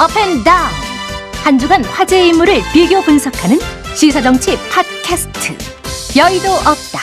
업앤다운. 한 주간 화제의 인물을 비교 분석하는 시사정치 팟캐스트 여의도 없다.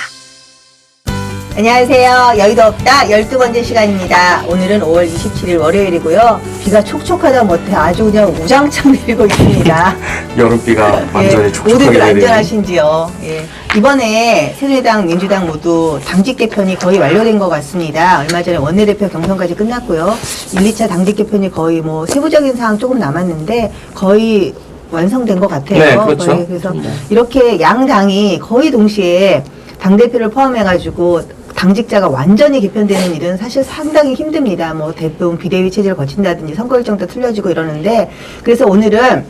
안녕하세요. 여의도 없다 12번째 시간입니다. 오늘은 5월 27일 월요일이고요. 비가 촉촉하다 못해 아주 그냥 우장창 내리고 있습니다. 여름비가 완전히 촉촉하게 모두들 내리는. 안전하신지요? 예. 이번에 새누리당, 민주당 모두 당직 개편이 거의 완료된 것 같습니다. 얼마 전에 원내대표 경선까지 끝났고요. 1, 2차 당직 개편이 거의 뭐 세부적인 사항 조금 남았는데 거의 완성된 것 같아요. 네, 그렇죠. 거의. 그래서 이렇게 양 당이 거의 동시에 당대표를 포함해가지고 당직자가 완전히 개편되는 일은 사실 상당히 힘듭니다. 뭐 대부분 비대위 체제를 거친다든지 선거 일정도 틀려지고 이러는데, 그래서 오늘은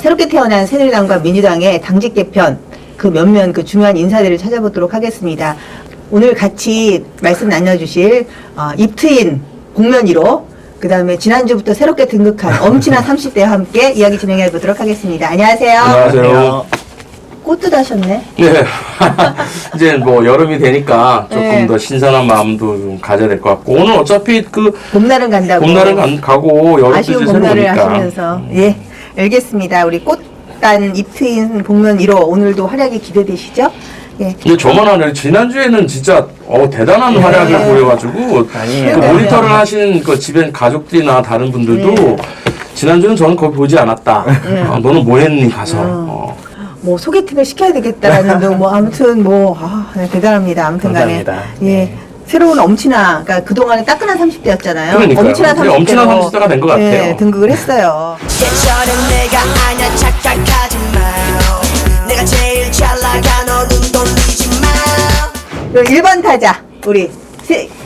새롭게 태어난 새누리당과 민주당의 당직 개편 그 몇몇 그 중요한 인사들을 찾아보도록 하겠습니다. 오늘 같이 말씀 나눠주실 입트인 복면 1호, 그 다음에 지난주부터 새롭게 등극한 엄친한 30대와 함께 이야기 진행해 보도록 하겠습니다. 안녕하세요. 안녕하세요. 꽃도 다셨네. 네. 이제 뭐 여름이 되니까 조금 네. 더 신선한 마음도 좀 가져야 될 것 같고, 오늘 어차피 그 봄날은 간다고. 봄날은 가고 여름도 이제 아쉬운 새로 봄날을 오니까. 하시면서. 예, 알겠습니다. 우리 꽃단 입트인 복면 1호 오늘도 활약이 기대되시죠? 예. 이게 저만 아니라 지난주에는 진짜 대단한 활약을 보여가지고 아니에요. 그 모니터를 하시는 그 집엔 가족들이나 다른 분들도 지난주는 저는 거기 보지 않았다. 너는 뭐 했니 가서. 뭐 소개팅을 시켜야 되겠다라는 등 뭐 아무튼 뭐 네, 대단합니다. 아무튼 간에 감사합니다. 예. 네. 새로운 엄친아, 그러니까 그동안에 따끈한 30대였잖아요. 그러니까요. 엄친한 이제 30대로 엄친한 30대가 된것 같아요. 예, 등극을 했어요. 예전엔 내가 아냐 착각하지 마. 내가 제일 잘 나가 너는 돌리지 마. 그럼 1번 타자 우리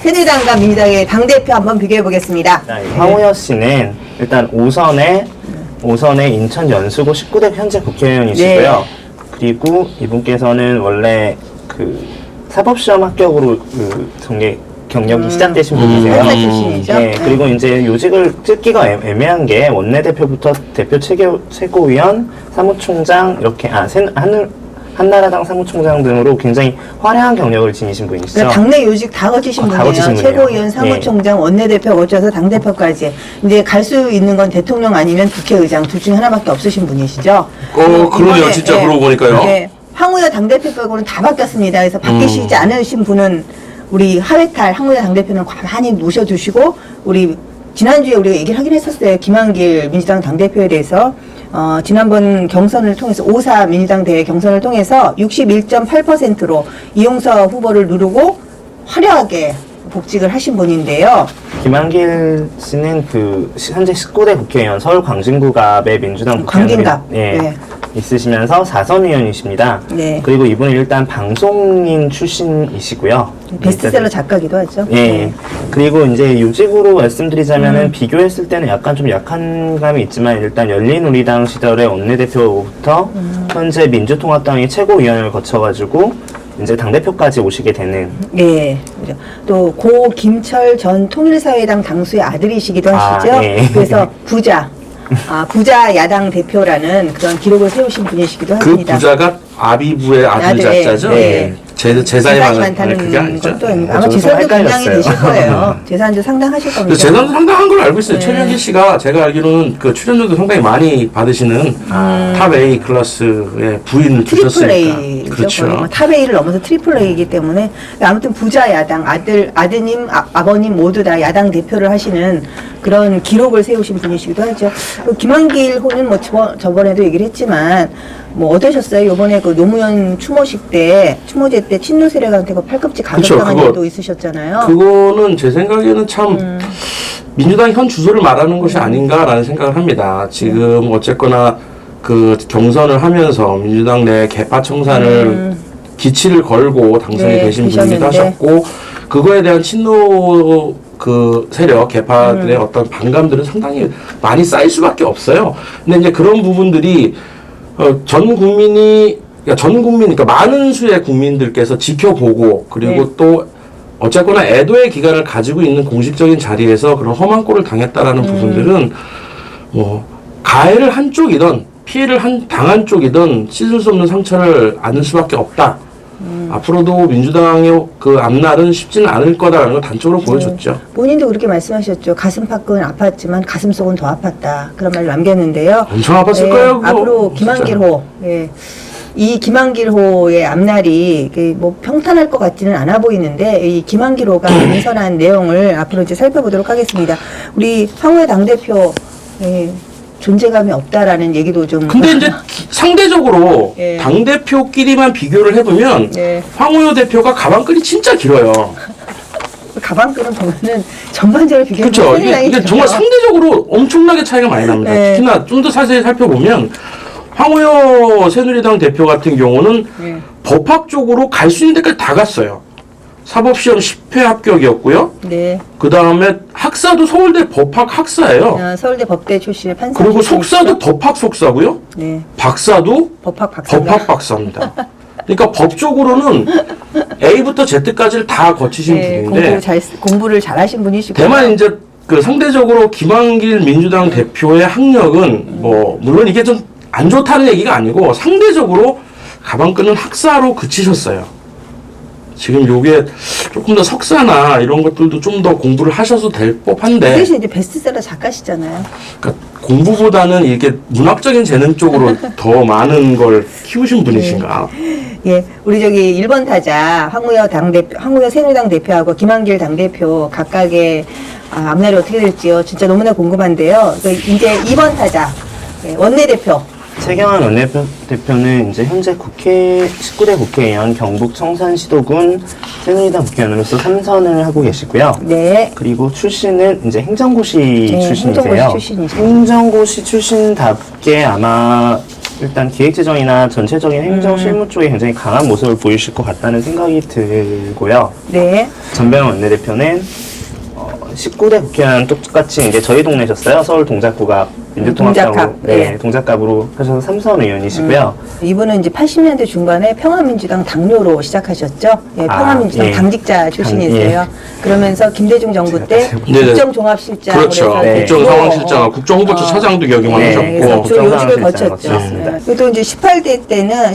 새누리당과 민주당의 당대표 한번 비교해 보겠습니다. 황우여 씨는 일단 오선의 인천 연수구 19대 현재 국회의원이시고요. 네. 그리고 이분께서는 원래 그 사법시험 합격으로 그 경력이 시작되신 분이세요. 판사 출신이죠. 네, 그리고 이제 요직을 뜯기가 애매한 게 원내대표부터 대표 최고위원, 사무총장 이렇게 한나라당 사무총장 등으로 굉장히 화려한 경력을 지니신 분이시죠. 그러니까 당내 요직 다 거치신 다 분이에요. 거치신 분이에요. 최고위원, 사무총장, 원내대표 거쳐서 당대표까지. 이제 갈 수 있는 건 대통령 아니면 국회의장 둘 중에 하나밖에 없으신 분이시죠. 그러네요. 이번에, 진짜 예, 그러고 보니까요. 예, 황우여 당대표 빼고는 다 바뀌었습니다. 그래서 바뀌시지 않으신 분은 우리 하회탈 황우여 당대표는 가만히 모셔두시고, 우리 지난주에 우리가 얘기를 하긴 했었어요. 김한길 민주당 당대표에 대해서. 지난번 경선을 통해서 5.4 민주당 대회 경선을 통해서 61.8%로 이용서 후보를 누르고 화려하게 복직을 하신 분인데요. 김한길 씨는 그 현재 19대 국회의원 서울 광진구갑의 민주당 광진갑. 예, 네. 있으시면서 4선 의원이십니다. 네. 그리고 이분은 일단 방송인 출신이시고요. 베스트셀러 작가기도 하죠. 예. 네. 그리고 이제 요직으로 말씀드리자면은 비교했을 때는 약간 좀 약한 감이 있지만 일단 열린우리당 시절의 원내대표부터 현재 민주통합당의 최고위원을 거쳐가지고 이제 당대표까지 오시게 되는. 예. 그죠. 또 고 김철 전 통일사회당 당수의 아들이시기도 하시죠. 예. 그래서 부자 야당 대표라는 그런 기록을 세우신 분이시기도 그 하십니다. 부자가 아비부의 아들 네, 자자죠. 네. 예. 재산이 재산이 그게 많다는 아니죠. 것도 네, 아마 저도 재산도 굉장히 헷갈렸어요. 되실 거예요. 재산도 상당하실 겁니다. 근데 재산도 상당한 걸 알고 있어요. 네. 최명길 씨가 제가 알기로는 그 출연료도 상당히 많이 받으시는 탑 A 클래스의 부인 트리플 두셨으니까. A죠. 그렇죠. 탑 A를 넘어서 트리플 A이기 때문에 아무튼 부자 야당 아드님 아버님 모두 다 야당 대표를 하시는 그런 기록을 세우신 분이시기도 하죠. 그 김한길 호는 뭐 저번에도 얘기를 했지만 뭐 어떠셨어요? 이번에 그 노무현 추모제 때 친노 세력한테 그 팔꿈치 가격당한 그쵸, 일도 있으셨잖아요. 그거는 제 생각에는 참 민주당 현 주소를 말하는 것이 아닌가라는 생각을 합니다. 지금 어쨌거나 그 경선을 하면서 민주당 내 개파 청산을 기치를 걸고 당선이 네, 되신 분이기도 되셨는데. 하셨고, 그거에 대한 친노 그 세력 개파들의 어떤 반감들은 상당히 많이 쌓일 수밖에 없어요. 근데 이제 그런 부분들이 전 국민이, 그러니까 많은 수의 국민들께서 지켜보고, 그리고 네. 또 어쨌거나 애도의 기간을 가지고 있는 공식적인 자리에서 그런 험한 꼴을 당했다라는 부분들은 뭐 가해를 한 쪽이든 피해를 당한 쪽이든 씻을 수 없는 상처를 안을 수밖에 없다. 앞으로도 민주당의 그 앞날은 쉽지는 않을 거다라는 걸 단적으로 보여줬죠. 본인도 그렇게 말씀하셨죠. 가슴팍은 아팠지만 가슴속은 더 아팠다. 그런 말을 남겼는데요. 엄청 아팠을 예, 거예요. 그거. 앞으로 진짜. 김한길호, 예. 이 김한길호의 앞날이 뭐 평탄할 것 같지는 않아 보이는데 이 김한길호가 인선한 내용을 앞으로 이제 살펴보도록 하겠습니다. 우리 황우여 당대표 존재감이 없다라는 얘기도 좀. 근데 이제 상대적으로 예. 당대표끼리만 비교를 해보면 예. 황우여 대표가 가방끈이 진짜 길어요. 가방끈은 보면은 전반적으로 비교해 그렇죠. 이게 정말 상대적으로 엄청나게 차이가 많이 납니다. 네. 특히나 좀 더 자세히 살펴보면 황우여 새누리당 대표 같은 경우는 네. 법학적으로 갈 수 있는 데까지 다 갔어요. 사법시험 10회 합격이었고요. 네. 그 다음에 학사도 서울대 법학 학사예요. 서울대 법대 출신의 판사. 그리고 출신이시죠? 속사도 법학 속사고요. 네. 박사도 법학 박사. 법학 박사입니다. 그러니까 법적으로는 A부터 Z까지를 다 거치신 네, 분인데 공부를 잘하신 분이시고. 다만 이제 그 상대적으로 김한길 민주당 대표의 학력은 뭐 물론 이게 좀 안 좋다는 얘기가 아니고 상대적으로 가방끈은 학사로 그치셨어요. 지금 요게 조금 더 석사나 이런 것들도 좀 더 공부를 하셔도 될 법한데 대신 이제 베스트셀러 작가시잖아요. 그러니까 공부보다는 이게 문학적인 재능 쪽으로 더 많은 걸 키우신 분이신가? 예, 우리 저기 1번 타자 황우여 새누리당 대표하고 김한길 당대표 각각의 앞날이 어떻게 될지요. 진짜 너무나 궁금한데요. 이제 2번 타자 원내대표. 최경환 원내대표는 이제 현재 19대 국회의원 경북 청산시도군 새누리당 국회의원으로서 3선을 하고 계시고요. 네. 그리고 출신은 이제 행정고시 네, 출신이세요. 행정고시 출신이시죠. 행정고시 출신답게 아마 일단 기획재정이나 전체적인 행정 실무 쪽에 굉장히 강한 모습을 보이실 것 같다는 생각이 들고요. 네. 전병헌 원내대표는 19대 국회의원 똑같이 이제 저희 동네셨어요. 서울 동작구가 민주통합당으로 동작갑, 네. 동작갑으로 하셔서 3선 의원이시고요. 이분은 이제 80년대 중반에 평화민주당 당료로 시작하셨죠. 예, 평화민주당 예. 당직자 출신이세요. 그러면서 김대중 정부 때 네네. 국정종합실장 그렇죠. 국정상황실장, 국정후보처 차장도 역임하셨고 그래서 주 요직을 국정상황실장 거쳤죠. 거치셨습니다. 네. 그리고 또 이제 18대 때는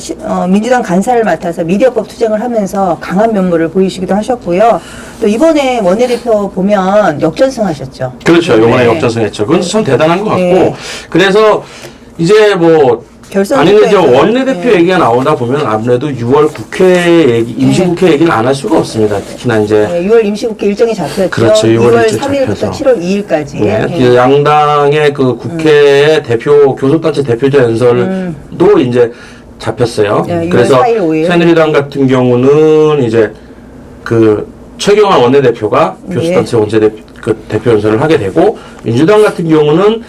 민주당 간사를 맡아서 미디어법 투쟁을 하면서 강한 면모를 보이시기도 하셨고요. 또 이번에 원내대표 보면 역전승하셨죠. 그렇죠. 이번에 네. 역전승했죠. 그건 참 대단한 것 같고 네. 그래서 이제 뭐 결선 아니 이제 투표에서, 원내대표 네. 얘기가 나오다 보면 아무래도 6월 국회 얘기, 임시국회 얘기를 안 할 수가 없습니다. 특히나 이제 네, 6월 임시국회 일정이 잡혔죠. 그렇죠. 6월 6월 일정 3일부터 잡혀서. 7월 2일까지. 네, 이제 양당의 그 국회 대표 교섭단체 대표자 연설도 이제 잡혔어요. 네, 6월 그래서 4일, 5일. 새누리당 같은 경우는 이제 그 최경환 원내대표가 네. 교섭단체 그 대표 연설을 하게 되고 민주당 같은 경우는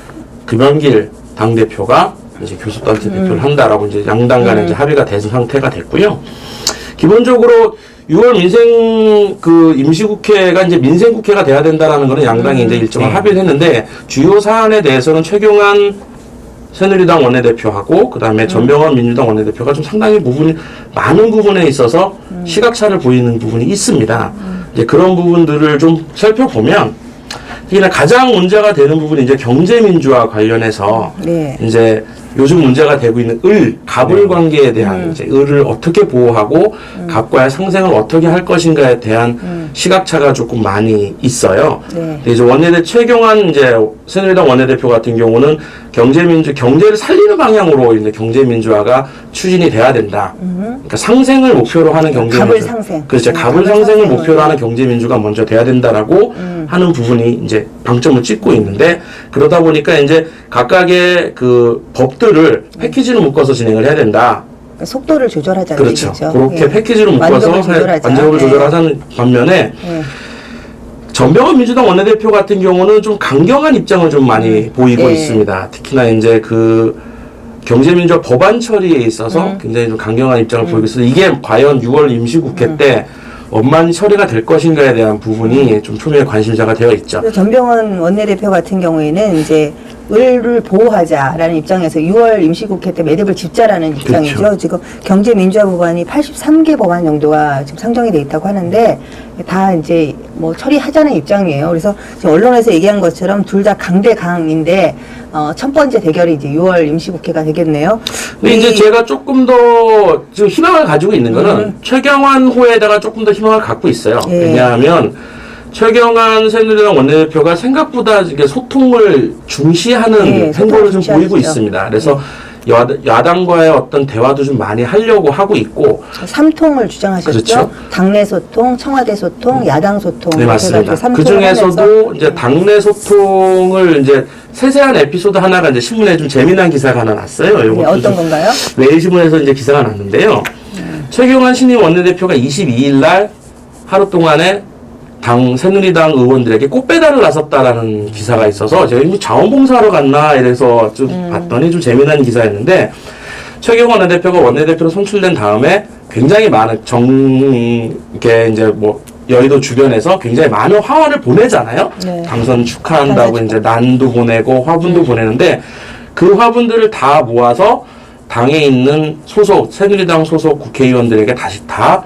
김한길 당대표가 이제 교섭단체 대표를 한다라고 이제 양당 간에 이제 합의가 된 상태가 됐고요. 기본적으로 6월 민생 그 임시국회가 이제 민생국회가 돼야 된다라는 거는 양당이 이제 일정한 합의를 했는데 주요 사안에 대해서는 최경환 새누리당 원내대표하고 그다음에 전병헌 민주당 원내대표가 좀 상당히 많은 부분에 있어서 시각차를 보이는 부분이 있습니다. 이제 그런 부분들을 좀 살펴보면 특히나 가장 문제가 되는 부분이 이제 경제민주화 관련해서 네. 이제 요즘 문제가 되고 있는 갑을 관계에 대한 이제 을을 어떻게 보호하고 갑과의 상생을 어떻게 할 것인가에 대한 시각차가 조금 많이 있어요. 네. 이제 원내대 최경환 이제 새누리당 원내대표 같은 경우는 경제를 살리는 방향으로 이제 경제민주화가 추진이 돼야 된다. 그러니까 상생을 목표로 하는 경제민주화. 갑을 상생. 그렇죠. 네, 갑을 갑을 상생을 상생을. 목표로 하는 경제민주가 먼저 돼야 된다라고 하는 부분이 이제 방점을 찍고 있는데 그러다 보니까 이제 각각의 그 법들을 패키지로 묶어서 진행을 해야 된다. 그러니까 속도를 조절하자는 그렇죠. 얘기죠. 그렇게 예. 패키지로 묶어서 완전을 조절하자. 완전을 네. 조절하자는 반면에 네. 전병헌 민주당 원내대표 같은 경우는 좀 강경한 입장을 좀 많이 보이고 네. 있습니다. 특히나 이제 그 경제민주화 법안 처리에 있어서 굉장히 좀 강경한 입장을 보이고 있어서 이게 과연 6월 임시국회 때 원만히 처리가 될 것인가에 대한 부분이 좀 초미의 관심사가 되어 있죠. 전병헌 원내대표 같은 경우에는 이제 을 보호하자라는 입장에서 6월 임시국회 때 매듭을 짓자라는 입장이죠. 그렇죠. 지금 경제민주화 법안이 83개 법안 정도가 지금 상정이 돼 있다고 하는데 다 이제 뭐 처리하자는 입장이에요. 그래서 지금 언론에서 얘기한 것처럼 둘 다 강대강인데 첫 번째 대결이 이제 6월 임시국회가 되겠네요. 근데 이제 제가 조금 더 지금 희망을 가지고 있는 거는 최경환 호에다가 조금 더 희망을 갖고 있어요. 예. 왜냐하면 최경환 새누리당 원내대표가 생각보다 이게 소통을 중시하는 예, 행보를 소통을 좀 보이고 중시하시죠. 있습니다. 그래서 야당과의 어떤 대화도 좀 많이 하려고 하고 있고. 3통을 주장하셨죠. 그렇죠. 당내 소통, 청와대 소통, 야당 소통. 네, 맞습니다. 그 중에서도 이제 당내 소통을 이제 세세한 에피소드 하나가 이제 신문에 좀 재미난 기사가 하나 났어요. 네, 요것도 어떤 좀 건가요? 매일신문에서 이제 기사가 났는데요. 최경환 신임 원내대표가 22일 날 하루 동안에 새누리당 의원들에게 꽃배달을 나섰다라는 기사가 있어서 제가 이거 자원봉사하러 갔나 이래서 좀 봤더니 좀 재미난 기사였는데 최경환 원내대표가 원내대표로 선출된 다음에 굉장히 많은 이게 이제 뭐 여의도 주변에서 굉장히 많은 화환을 보내잖아요. 네. 당선 축하한다고 이제 난도 보내고 화분도 보내는데 그 화분들을 다 모아서 당에 있는 새누리당 소속 국회의원들에게 다시 다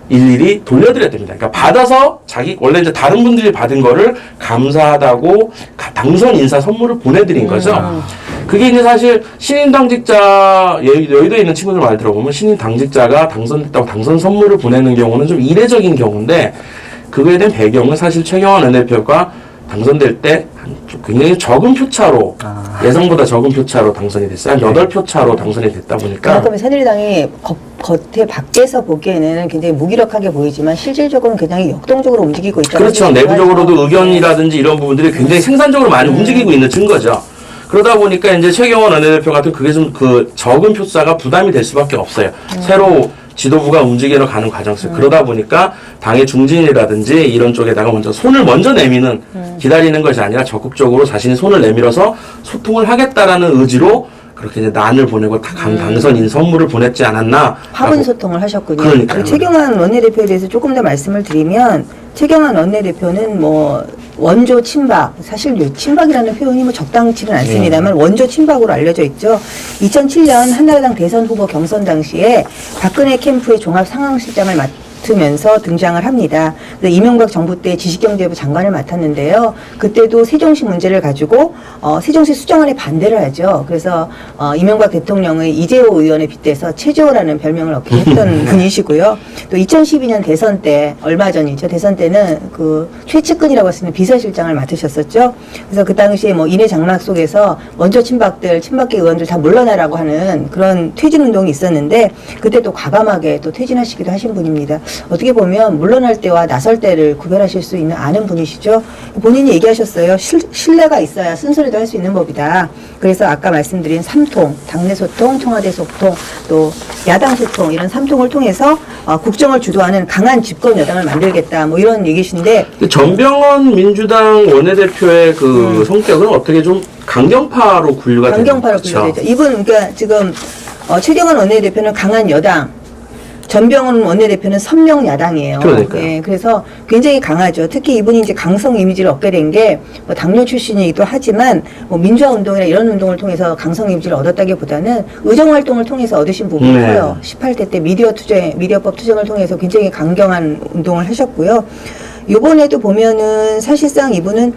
일일이 돌려드려야 됩니다. 그러니까 받아서 원래 이제 다른 분들이 받은 거를 감사하다고 당선 인사 선물을 보내드린 거죠. 그게 이제 사실 신인 당직자, 여의도에 있는 친구들 말 들어보면 신인 당직자가 당선됐다고 당선 선물을 보내는 경우는 좀 이례적인 경우인데 그거에 대한 배경은 사실 최경환 원내대표가 당선될 때 굉장히 적은 표차로 예상보다 적은 표차로 당선이 됐어요. 한 8표 차로 당선이 됐다 보니까 그만큼 새누리당이 겉에 밖에서 보기에는 굉장히 무기력하게 보이지만 실질적으로는 굉장히 역동적으로 움직이고 있다는 그렇죠. 얘기를 내부적으로도 하죠. 의견이라든지 이런 부분들이 굉장히 생산적으로 많이 움직이고 있는 증거죠. 그러다 보니까 이제 최경환 원내대표 같은 그게 좀 그 적은 표차가 부담이 될 수밖에 없어요. 새로 지도부가 움직이러 가는 과정에서 그러다 보니까 당의 중진이라든지 이런 쪽에다가 손을 먼저 내미는 기다리는 것이 아니라 적극적으로 자신이 손을 내밀어서 소통을 하겠다라는 의지로 그렇게 이제 난을 보내고 당선인 선물을 보냈지 않았나. 화분 소통을 하셨군요. 그러니까요. 최경환 원내대표에 대해서 조금 더 말씀을 드리면 최경환 원내대표는 뭐 원조 친박, 사실 친박이라는 표현이 뭐 적당치는 않습니다만 원조 친박으로 알려져 있죠. 2007년 한나라당 대선 후보 경선 당시에 박근혜 캠프의 종합 상황실장을 맡으면서 등장을 합니다. 이명박 정부 때 지식경제부 장관을 맡았는데요. 그때도 세종시 문제를 가지고 세종시 수정안에 반대를 하죠. 그래서 이명박 대통령의 이재호 의원에 빗대서 최재호라는 별명을 얻게 했던 분이시고요. 또 2012년 대선 때 얼마 전이죠. 대선 때는 그 최측근이라고 할 수 있는 비서실장을 맡으셨었죠. 그래서 그 당시에 뭐 인해 장막 속에서 원조 친박계 의원들 다 물러나라고 하는 그런 퇴진 운동이 있었는데 그때 또 과감하게 또 퇴진하시기도 하신 분입니다. 어떻게 보면 물러날 때와 나설 때를 구별하실 수 있는 아는 분이시죠. 본인이 얘기하셨어요. 신뢰가 있어야 쓴소리도 할 수 있는 법이다. 그래서 아까 말씀드린 3통, 당내 소통, 청와대 소통, 또 야당 소통 이런 3통을 통해서 국정을 주도하는 강한 집권 여당을 만들겠다. 뭐 이런 얘기신데 전병헌 민주당 원내대표의 그 성격은 어떻게 좀 강경파로 분류가 되는 강경파로 거죠? 분류되죠. 이분 그러니까 지금 최경환 원내대표는 강한 여당, 전병헌 원내대표는 선명 야당이에요. 그러니까요. 예, 그래서 굉장히 강하죠. 특히 이분이 이제 강성 이미지를 얻게 된 게 뭐 당뇨 출신이기도 하지만 뭐 민주화 운동이나 이런 운동을 통해서 강성 이미지를 얻었다기보다는 의정 활동을 통해서 얻으신 부분이 네. 커요. 18대 때 미디어법 투쟁을 통해서 굉장히 강경한 운동을 하셨고요. 요번에도 보면은 사실상 이분은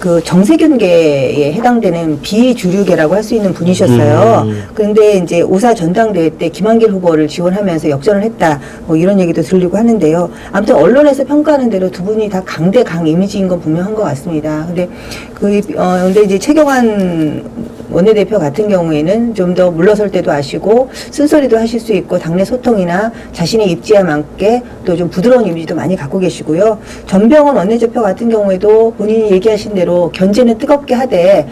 그 정세균계에 해당되는 비주류계라고 할 수 있는 분이셨어요. 그런데 이제 5.4 전당대회 때 김한길 후보를 지원하면서 역전을 했다. 뭐 이런 얘기도 들리고 하는데요. 아무튼 언론에서 평가하는 대로 두 분이 다 강대강 이미지인 건 분명한 것 같습니다. 근데 근데 이제 최경환 원내대표 같은 경우에는 좀 더 물러설 때도 아시고 쓴소리도 하실 수 있고 당내 소통이나 자신의 입지에 맞게 또 좀 부드러운 이미지도 많이 갖고 계시고요. 전병헌 원내대표 같은 경우에도 본인이 얘기하신 대로 견제는 뜨겁게 하되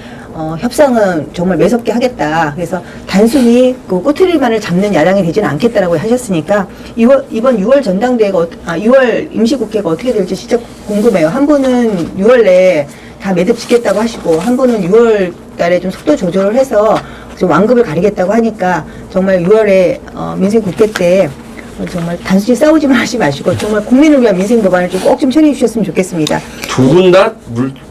협상은 정말 매섭게 하겠다. 그래서 단순히 그 꼬투리만을 잡는 야당이 되지는 않겠다라고 하셨으니까 이번 6월 전당대회가 6월 임시국회가 어떻게 될지 진짜 궁금해요. 한 분은 6월 내에 다 매듭 짓겠다고 하시고 한 분은 6월 달에 좀 속도 조절을 해서 좀 완급을 가리겠다고 하니까 정말 6월에 민생국회 때 정말 단순히 싸우지만 하지 마시고 정말 국민을 위한 민생 법안을 좀 꼭 좀 처리해 주셨으면 좋겠습니다. 두 분 다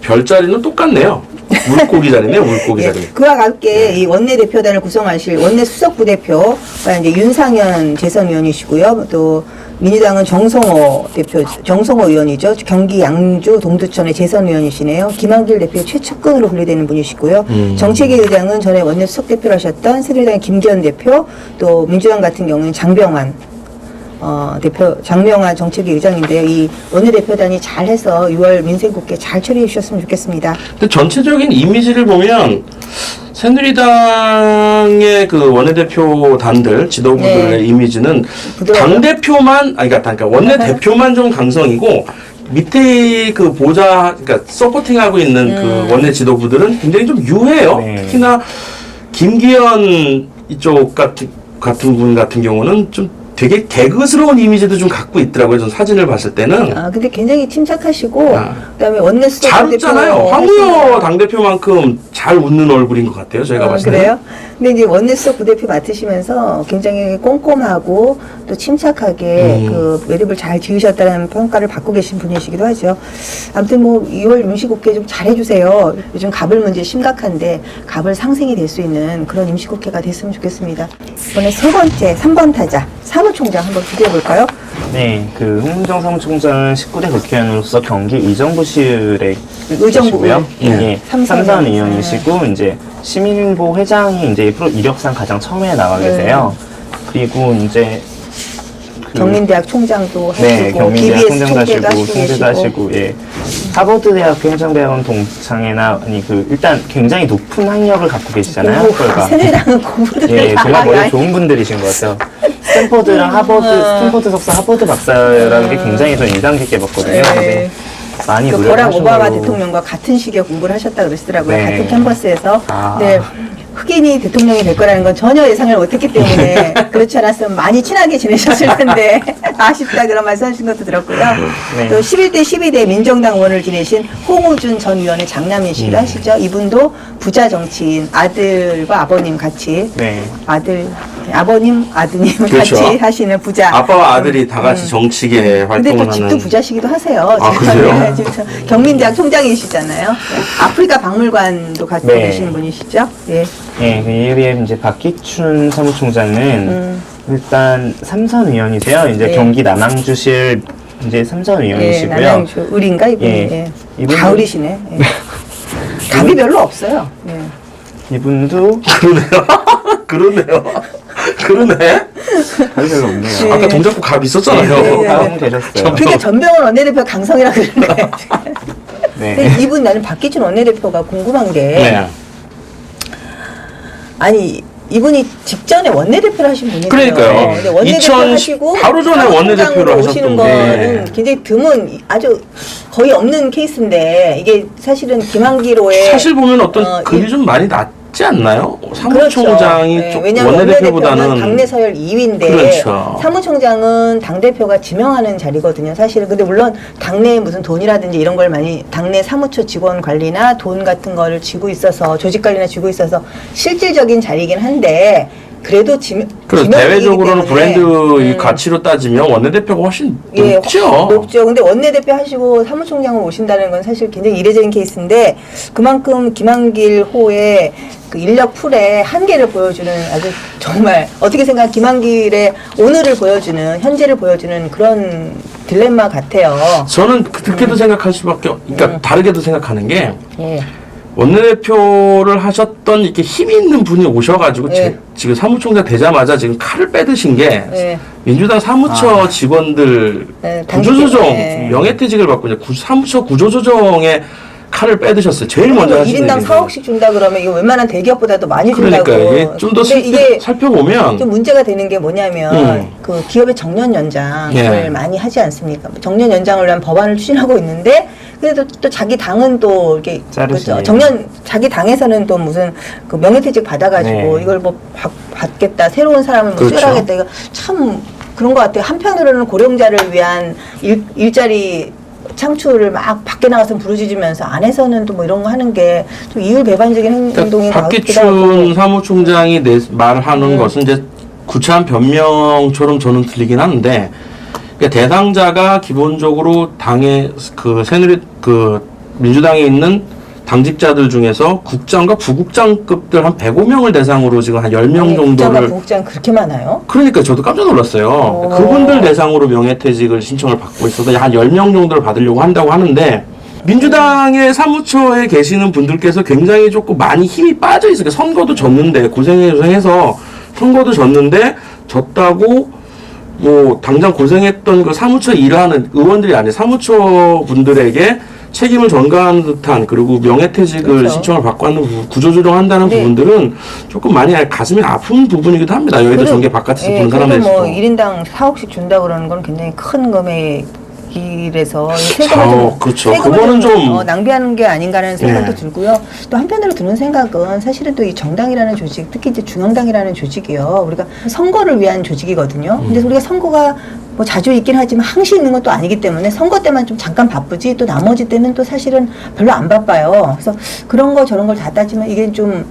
별자리는 똑같네요. 물고기 자리네요, 물고기 자리. 그와 함께 이 원내대표단을 구성하실 원내 수석 부대표가 이제 윤상현 재선위원이시고요. 또 민주당은 정성호 의원이죠. 경기 양주 동두천의 재선위원이시네요. 김한길 대표의 최측근으로 분류되는 분이시고요. 정책위 의장은 전에 원내 수석 대표를 하셨던 새누리당의 김기현 대표, 또 민주당 같은 경우는 장명환 정책위 의장인데요. 이 원내대표단이 잘해서 6월 민생국회 잘 처리해 주셨으면 좋겠습니다. 근데 전체적인 이미지를 보면 새누리당의 그 원내대표단들, 지도부들의 네. 이미지는 부드러워요? 당대표만, 그러니까 원내대표만 좀 강성이고, 밑에 그 그러니까 서포팅하고 있는 그 원내 지도부들은 굉장히 좀 유해요. 네. 특히나 김기현 이쪽 같은 분 같은 경우는 좀 되게 개그스러운 이미지도 좀 갖고 있더라고요. 전 사진을 봤을 때는. 근데 굉장히 침착하시고, 아. 그다음에 원내 수석 잘 대표 웃잖아요. 황우여 당대표만큼 잘 웃는 얼굴인 것 같아요. 저희가 봤을 때. 그래요? 근데 이제 원내 수석 부대표 맡으시면서 굉장히 꼼꼼하고 또 침착하게 그 매듭을 잘 지으셨다는 평가를 받고 계신 분이시기도 하죠. 아무튼 뭐 2월 임시국회 좀 잘해주세요. 요즘 갑을 문제 심각한데 갑을 상생이 될 수 있는 그런 임시국회가 됐으면 좋겠습니다. 이번에 세 번째 3번 타자 사무총장 한번 비교해 볼까요? 네, 그 홍문정 사무총장은 19대 국회의원으로서 경기 의정부실에 계시고요. 예, 삼선 의원이시고 이제 시민보 회장이 이제 프로 이력상 가장 처음에 나와 계세요. 그리고 이제 경민대학 총장도 하시고, 네, 경민대학 BBS 총장도 하시고, 총재도 총재도 하시고, 예. 하버드대학교 행정대학원 동창회나, 일단 굉장히 높은 학력을 갖고 계시잖아요, 학벌가. 새누리당은 공부를 예, 다 정말 머리 많이 좋은 분들이신 것 같아요. 스탠퍼드 석사, 하버드 박사라는 게 굉장히 좀 인상 깊게 봤거든요. 네. 그래서 많이 그 노력을 버락 하신 오바마 걸로. 대통령과 같은 시기에 공부를 하셨다 그러시더라고요. 네. 같은 캠퍼스에서. 아. 네. 흑인이 대통령이 될 거라는 건 전혀 예상을 못했기 때문에 그렇지 않았으면 많이 친하게 지내셨을 텐데 아쉽다 그런 말씀 하신 것도 들었고요. 네. 또 11대 12대 민정당 의원을 지내신 홍우준 전 의원의 장남이시기도 하시죠. 이분도 부자 정치인, 아들과 아버님 같이 네. 아버님, 아드님 그렇죠. 같이 하시는 부자. 아빠와 아들이 다 같이 정치계 근데 활동을 또 집도 하는. 부자시기도 하세요. 아, 그러세요? 지금 경민대학 총장이시잖아요. 아프리카 박물관도 갖고 네. 계신 분이시죠. 예. 예, 그 이에 비해 이제 박기춘 사무총장은 일단 삼선 의원이세요. 이제 네. 경기 남양주실 이제 삼선 예, 의원이시고요. 남양주 의리인가 이분이. 예. 예. 이분도- 다 의리시네. 예. 답이 별로 없어요. 예. 이분도 그러네요. 그러네. 답이 별로 없네요. 예. 아까 동작구 갑 있었잖아요. 예. 다음 되셨어요. 그러니까 전병헌 원내대표 강성이라 그러네. 네. 근데 이분 나는 박기춘 원내대표가 궁금한 게 네. 아니 이분이 직전에 원내대표를 하신 분이에요. 그러니까요. 근데 원내대표 2010 하시고 바로 전에 원내대표를 오시는 하셨던 거는 게. 굉장히 드문 아주 거의 없는 케이스인데 이게 사실은 김한기로의 사실 보면 어떤 어, 급이 좀 많이 낮지 않나요? 그렇죠. 사무총장이 네, 좀 왜냐하면 원내대표보다는 원내대표는 당내 서열 2위인데 그렇죠. 사무총장은 당대표가 지명하는 자리거든요. 사실은. 근데 물론 당내에 무슨 돈이라든지 이런 걸 많이 당내 사무처 직원 관리나 돈 같은 거를 쥐고 있어서 조직 관리나 쥐고 있어서 실질적인 자리이긴 한데 그래도 그래서 대외적으로는 브랜드 이 가치로 따지면 원내대표가 훨씬 예, 높죠. 높죠. 근데 원내대표 하시고 사무총장을 오신다는 건 사실 굉장히 이례적인 케이스인데 그만큼 김한길 호의 그 인력 풀의 한계를 보여주는 아주 정말 어떻게 생각하면 김한길의 오늘을 보여주는 현재를 보여주는 그런 딜레마 같아요. 저는 그렇게도 생각할 수밖에 그러니까 다르게도 생각하는 게 예. 원내대표를 하셨던 이렇게 힘이 있는 분이 오셔가지고 네. 지금 사무총장 되자마자 지금 칼을 빼드신 게 네. 민주당 사무처 직원들 네, 구조조정 네. 명예퇴직을 받고 이제 사무처 구조조정에 칼을 빼드셨어요. 제일 먼저 하신 1인당 얘기죠. 4억씩 준다 그러면 이거 웬만한 대기업보다도 많이 준다고. 그러니까 이게 좀 더 근데 이게 살펴보면 좀 문제가 되는 게 뭐냐면 그 기업의 정년 연장을 예. 많이 하지 않습니까? 정년 연장을 위한 법안을 추진하고 있는데 그래도 또 자기 당은 또 이렇게 자르시네요. 정년 자기 당에서는 또 무슨 그 명예퇴직 받아가지고 네. 이걸 뭐 받겠다 새로운 사람을 뭐 그렇죠. 수혈하겠다 이거 참 그런 것 같아요. 한편으로는 고령자를 위한 일자리 창출을 막 밖에 나가서 부르짖으면서 안에서는 또 뭐 이런 거 하는 게 좀 이율배반적인 행동인 것 같기도 하고. 박기춘 사무총장이 말하는 것은 이제 구차한 변명처럼 저는 들리긴 하는데 그러니까 대상자가 기본적으로 당의 그 민주당에 있는 당직자들 중에서 국장과 부국장급들 한 105명을 대상으로 지금 한 10명 국장과 정도를 부국장 그렇게 많아요? 그러니까 저도 깜짝 놀랐어요. 그분들 대상으로 명예퇴직을 신청을 받고 있어서 한 10명 정도를 받으려고 한다고 하는데 민주당의 사무처에 계시는 분들께서 굉장히 조금 많이 힘이 빠져 있어요. 선거도 졌는데 고생해서 선거도 졌는데 졌다고 뭐 당장 고생했던 그 사무처 일하는 의원들이 아니라 사무처 분들에게 책임을 전가하는 듯한 그리고 명예퇴직을 그렇죠. 신청을 받고 하는 구조조정한다는 네. 부분들은 조금 많이 가슴이 아픈 부분이기도 합니다. 여의도 전개 바깥에서 보는 사람에서. 뭐 1인당 4억씩 준다 그러는 건 굉장히 큰 금액이라서 그렇죠. 그거는 좀 낭비하는 게 아닌가라는 생각도 네. 들고요. 또 한편으로 드는 생각은 사실은 또 이 정당이라는 조직, 특히 이제 중앙당이라는 조직이요. 우리가 선거를 위한 조직이거든요. 근데 우리가 선거가 뭐 자주 있긴 하지만 항시 있는 건 또 아니기 때문에 선거 때만 좀 잠깐 바쁘지 또 나머지 때는 또 사실은 별로 안 바빠요. 그래서 그런 거 저런 걸 다 따지면 이게 좀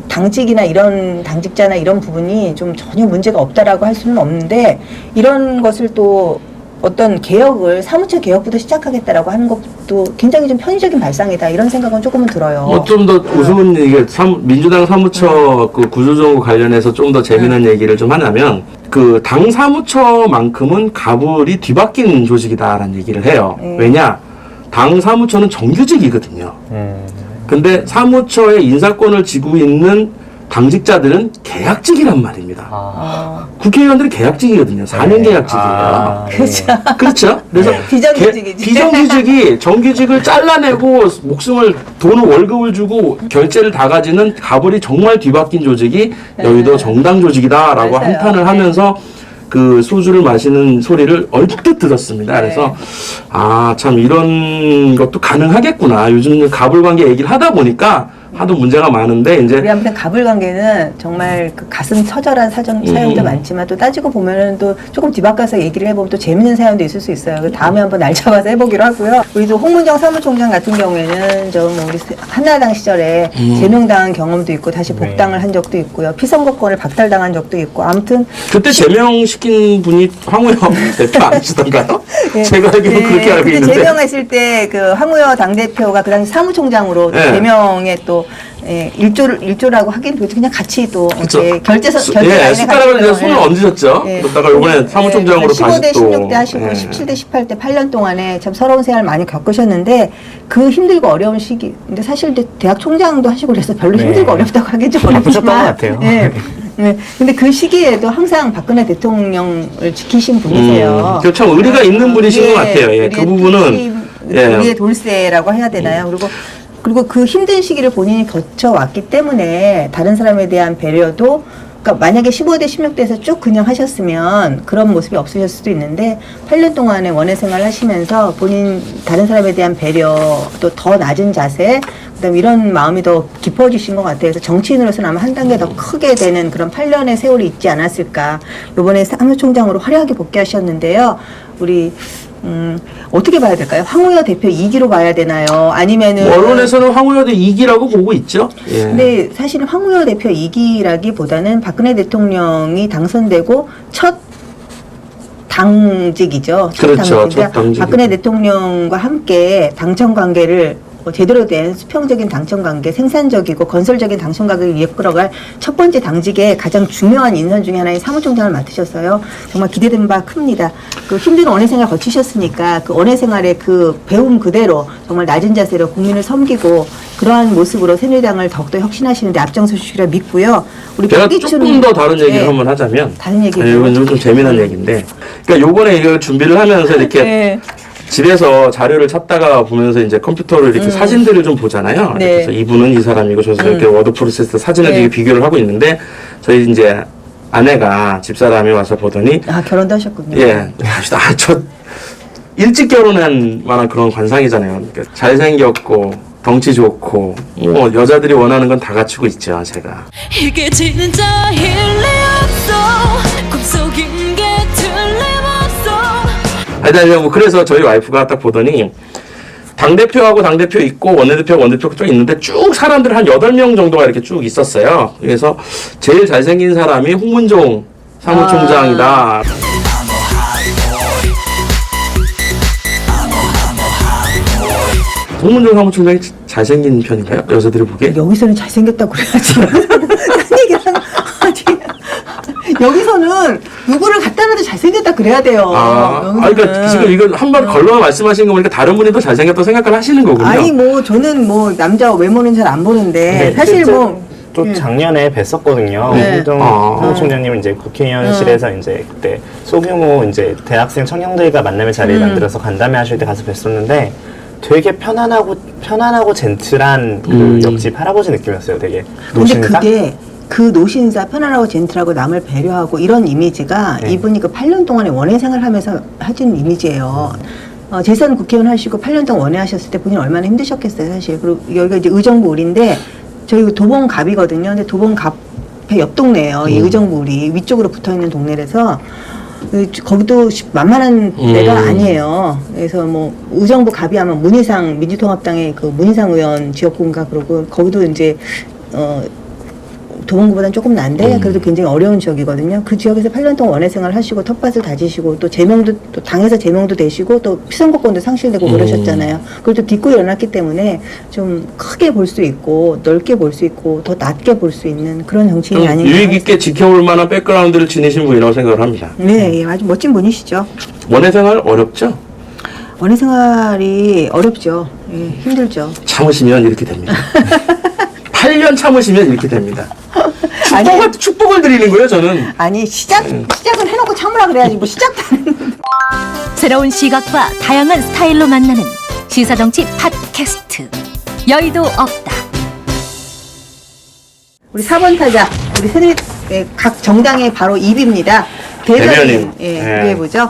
당직이나 이런 당직자나 이런 부분이 좀 전혀 문제가 없다라고 할 수는 없는데 이런 것을 또 어떤 개혁을 사무처 개혁부터 시작하겠다라고 하는 것도 굉장히 좀 편의적인 발상이다 이런 생각은 조금은 들어요. 뭐 좀 더 웃으면 이게 민주당 사무처 그 구조정부 관련해서 좀 더 재미난 얘기를 좀 하냐면 그 당 사무처만큼은 가불이 뒤바뀐 조직이다라는 얘기를 해요. 왜냐? 당 사무처는 정규직이거든요. 근데 사무처의 인사권을 쥐고 있는 당직자들은 계약직이란 말입니다. 국회의원들이 계약직이거든요. 4년 계약직이에요. 그렇죠. 그렇죠. 그래서 비정규직이지. 비정규직이 정규직을 잘라내고 돈을 월급을 주고 결제를 다 가지는 가불이 정말 뒤바뀐 조직이 여의도 정당 조직이다라고 맞아요. 한탄을 하면서 그 소주를 마시는 소리를 얼핏 들었습니다. 네. 그래서 참 이런 것도 가능하겠구나. 요즘 가불 관계 얘기를 하다 보니까 하도 문제가 많은데 이제 우리 아무튼 가불 관계는 정말 그 가슴 처절한 사연도 많지만 또 따지고 보면은 또 조금 뒤바꿔서 얘기를 해보면 또 재밌는 사연도 있을 수 있어요. 그 다음에 한번 날 잡아서 해보기로 하고요. 우리 또 홍문정 사무총장 같은 경우에는 좀 우리 한나라당 시절에 제명당한 경험도 있고 다시 복당을 한 적도 있고요. 피선거권을 박탈당한 적도 있고 아무튼 그때 제명시킨 분이 황우영 대표 아니시던가요? 제가 알기로 그렇게 알고 그때 있는데. 제명했을 때 그 황우여 당대표가 그 당시 사무총장으로 네. 제명에 또 일조라고 하긴 그냥 같이 또 그쵸. 이렇게 결제 숟가락을 이제 손을 얹으셨죠. 예. 그러다가 이번에 사무총장으로 다시 15대, 또. 16대 하시고 17대, 18대 8년 동안에 참 서러운 생활 많이 겪으셨는데 그 힘들고 어려운 시기. 근데 사실 대학 총장도 하시고 그래서 별로 힘들고 어렵다고 하긴 좀 바쁘셨던 것 어렵지만. 같아요. 네. 근데 그 시기에도 항상 박근혜 대통령을 지키신 분이세요. 참 의리가 있는 분이신 것 같아요. 예, 우리의 그 부분은 우리의 돌쇠라고 해야 되나요? 그리고 그 힘든 시기를 본인이 거쳐왔기 때문에 다른 사람에 대한 배려도 그러니까 만약에 15대, 16대에서 쭉 그냥 하셨으면 그런 모습이 없으실 수도 있는데 8년 동안의 원외 생활을 하시면서 본인 다른 사람에 대한 배려 또 더 낮은 자세 그다음에 이런 마음이 더 깊어지신 것 같아요. 그래서 정치인으로서는 아마 한 단계 더 크게 되는 그런 8년의 세월이 있지 않았을까. 이번에 사무총장으로 화려하게 복귀하셨는데요. 우리 어떻게 봐야 될까요? 황우여 대표 2기로 봐야 되나요? 아니면은 언론에서는 황우여대 2기라고 보고 있죠. 예. 근데 사실은 황우여 대표 2기라기보다는 박근혜 대통령이 당선되고 첫 당직이죠. 그렇죠. 그러니까 첫 당직이죠. 박근혜 대통령과 함께 당청 관계를 제대로 된 수평적인 당청 관계, 생산적이고 건설적인 당청 관계를 이끌어갈 첫 번째 당직의 가장 중요한 인선 중에 하나인 사무총장을 맡으셨어요. 정말 기대된 바 큽니다. 그 힘든 원외 생활 거치셨으니까 그 원외 생활의 그 배움 그대로 정말 낮은 자세로 국민을 섬기고 그러한 모습으로 새누리당을 더욱더 혁신하시는데 앞장서주시리라 믿고요. 우리 제가 박기춘- 조금 더 다른 얘기를 네. 한번 하자면 다른 얘기죠. 이건 좀 재미난 얘기인데 그러니까 요번에 이걸 준비를 하면서 이렇게 네. 집에서 자료를 찾다가 보면서 이제 컴퓨터를 이렇게 사진들을 좀 보잖아요. 네. 그래서 이분은 이 사람이고 저 사람이 이렇게 워드 프로세스 사진을 네. 이렇게 비교를 하고 있는데 저희 이제 아내가 집사람이 와서 보더니 결혼도 하셨군요. 예, 저 일찍 결혼한 만한 그런 관상이잖아요. 그러니까 잘생겼고 덩치 좋고 뭐 여자들이 원하는 건 다 갖추고 있죠, 제가. 이게 진짜 일리 없어 꿈속인 게 틀림없어 하여튼 뭐 그래서 저희 와이프가 딱 보더니 당대표하고 당대표 있고 원내대표가 쭉 있는데 쭉 사람들 한 8명 정도가 이렇게 쭉 있었어요. 그래서 제일 잘생긴 사람이 홍문종 사무총장이다. 홍문종 사무총장이 잘생긴 편인가요? 여자들이 보기에? 여기서는 잘생겼다고 그래야지. 딴 얘기를 하면 여기서는 누구를 갖다 놔도 잘생겼다 그래야 돼요. 그러니까 지금 이건 한 번 걸러 말씀하신 거 보니까 다른 분이 더 잘생겼다고 생각을 하시는 거군요. 아니 뭐 저는 뭐 남자 외모는 잘 안 보는데 네, 사실 실제로 뭐 또 작년에 뵀었거든요. 네. 홍문종 사무총장님은 이제 국회의원실에서 이제 그때 소규모 이제 대학생 청년들과 만남의 자리를 만들어서 간담회 하실 때 가서 뵀었는데 되게 편안하고 젠틀한 그 옆집 할아버지 느낌이었어요. 되게 근데 노신사. 그게 그 노신사 편안하고 젠틀하고 남을 배려하고 이런 이미지가 네. 이분이 그 8년 동안에 원외 생활하면서 해준 이미지예요. 재선 국회의원 하시고 8년 동안 원외 하셨을 때 본인 얼마나 힘드셨겠어요, 사실. 그리고 여기가 이제 의정부 울인데 저희 도봉갑이거든요. 근데 도봉갑의 옆 동네예요. 이 의정부 울이 위쪽으로 붙어 있는 동네라서 거기도 만만한 데가 아니에요. 그래서 뭐 의정부 갑이 하면 문희상 민주통합당의 그 문희상 의원 지역구인가 그러고 거기도 이제 도봉구보다는 조금 난데 그래도 굉장히 어려운 지역이거든요. 그 지역에서 8년 동안 원외 생활 하시고 텃밭을 다지시고 또 제명도 또 당에서 제명도 되시고 또 피선거권도 상실되고 그러셨잖아요. 그걸 또 딛고 일어났기 때문에 좀 크게 볼 수 있고 넓게 볼 수 있고 더 낮게 볼 수 있는 그런 정치인이 좀 아닌가. 유익 있게 지켜볼 만한 백그라운드를 지니신 분이라고 생각을 합니다. 네, 예, 아주 멋진 분이시죠. 원외 생활 어렵죠? 원외 생활이 어렵죠. 예, 힘들죠. 참으시면 이렇게 됩니다. 8년 참으시면 이렇게 됩니다. 축복을 드리는 거예요, 저는. 아니 시작은 해놓고 참으라 그래야지 뭐 시작도 안 했는데. 새로운 시각과 다양한 스타일로 만나는 시사정치 팟캐스트 여의도 없다. 우리 4번 타자 우리 새누리 각 정당의 바로 입입니다. 대변인. 예, 네. 구해보죠.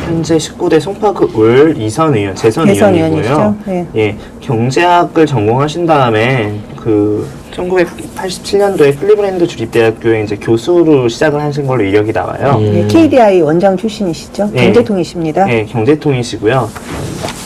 현재 19대 송파구 울 이선 의원, 재선 대선 의원이고요. 의원이시죠? 네. 예, 경제학을 전공하신 다음에 그 1987년도에 클리브랜드 주립대학교에 이제 교수로 시작을 하신 걸로 이력이 나와요. 예, KDI 원장 출신이시죠? 네. 경제통이십니다. 네, 경제통이시고요.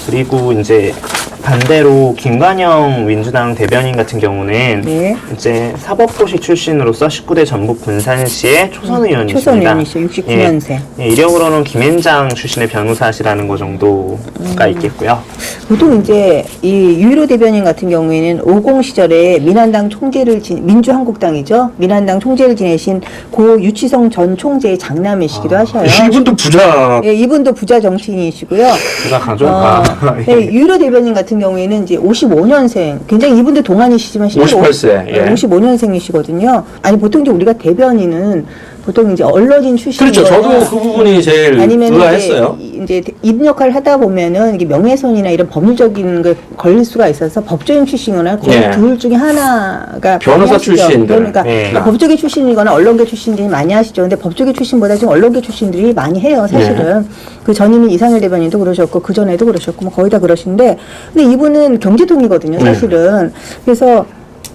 그리고 이제 반대로 김관영 민주당 대변인 같은 경우는 네. 이제 사법고시 출신으로서 19대 전북 군산시의 초선 의원이십니다. 초선 의원이시죠. 69년생. 예, 이력으로는 김앤장 출신의 변호사시라는 거 정도가 있겠고요. 보통 이제 이 유일호 대변인 같은 경우에는 50 시절에 민한당 총재를 민주한국당이죠. 민한당 총재를 지내신 고 유치성 전 총재의 장남이시기도 하셔요. 이분도 부자. 예, 이분도 부자 정치인이시고요. 제가 강조가 네, 유일호 대변인 같은 경우에는 이제 55년생, 굉장히 이분도 동안이시지만 58세, 예. 55년생이시거든요. 아니 보통 이제 우리가 대변인은 보통 이제 언론인 출신 그렇죠. 저도 그 부분이 제일 아니면 의아했어요. 이제 입 역할을 하다 보면은 이게 명예훼손이나 이런 법률적인 걸 걸릴 수가 있어서 법조인 출신이거나 그 예. 둘 중에 하나가 변호사 많이 하시죠. 출신들. 그러니까 예. 법조계 출신이거나 언론계 출신들이 많이 하시죠. 근데 법조계 출신보다 지금 언론계 출신들이 많이 해요, 사실은. 그 전임인 이상일 대변인도 그러셨고 그 전에도 그러셨고 뭐 거의 다 그러신데, 근데 이분은 경제통이거든요, 사실은. 그래서